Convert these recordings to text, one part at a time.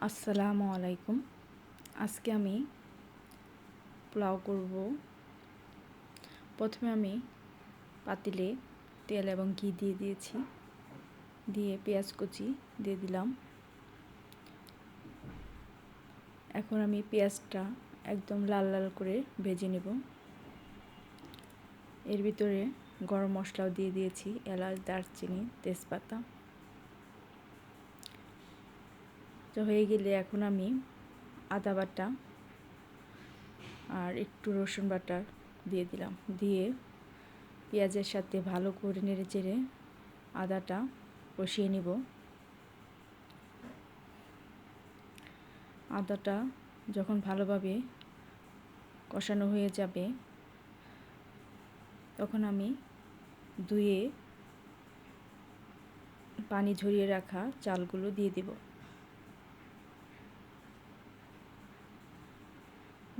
আসসালামু আলাইকুম। আজকে আমি পোলাও করব। প্রথমে আমি পাতিলে তেল এবং ঘি দিয়ে দিয়েছি, দিয়ে পেঁয়াজ কুচি দিয়ে দিলাম। এখন আমি পেঁয়াজটা একদম লাল লাল করে ভেজে নেব। এর ভিতরে গরম মশলাও দিয়ে দিয়েছি, এলাচ, দারচিনি, তেজপাতা। তো হয়ে গেলে এখন আমি আদা বাটা আর একটু রসুন বাটা দিয়ে দিলাম, দিয়ে পেঁয়াজের সাথে ভালো করে নেড়ে চেড়ে আদাটা কষিয়ে নিব। আদাটা যখন ভালোভাবে কষানো হয়ে যাবে তখন আমি ধুয়ে পানি ঝরিয়ে রাখা চালগুলো দিয়ে দেব,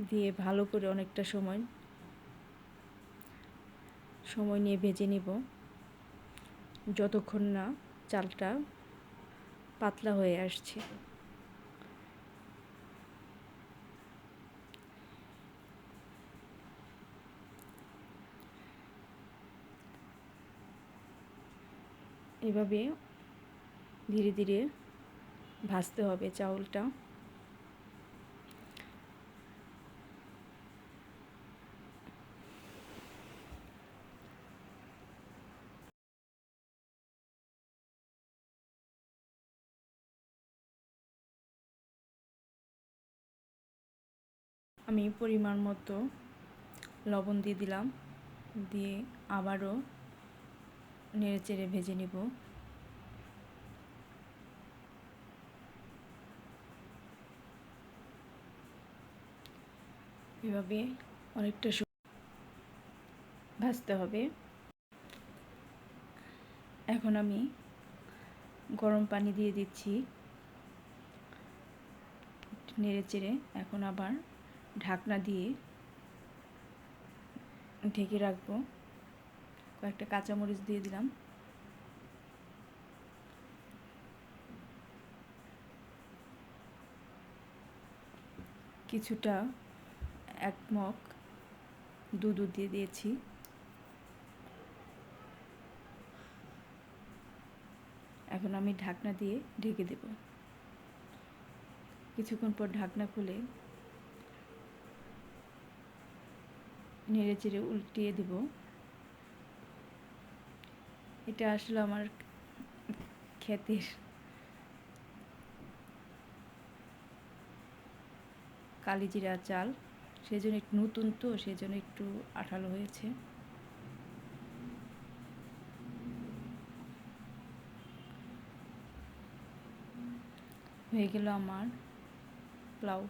দিয়ে ভালো করে অনেকটা সময় নিয়ে ভেজে নিব, যতক্ষণ না চালটা পাতলা হয়ে আসছে। এভাবে ধীরে ধীরে ভাজতে হবে চাউলটা। আমি পরিমাণ মতো লবণ দিয়ে দিলাম, দিয়ে আবারও নেড়ে চেড়ে ভেজে নিব। এভাবে অনেকটা ভাজতে হবে। এখন আমি গরম পানি দিয়ে দিচ্ছি, নেড়ে চেড়ে এখন আবার ঢাকনা দিয়ে ঢেকে রাখবো। কয়েকটা কাঁচামরিচ দিয়ে দিলাম। কিছুটা 1 মগ দুধও দিয়ে দিয়েছি। এখন আমি ঢাকনা দিয়ে ঢেকে দেব। কিছুক্ষণ পর ঢাকনা খুলে নেড়ে চেড়ে উল্টিয়ে দেব। এটা আসলে আমার ক্ষেতের কালিজিরা চাল, সেজন্য একটু নতুন, তো সেজন্য একটু আঠালো হয়েছে। হয়ে গেল আমার পোলাও।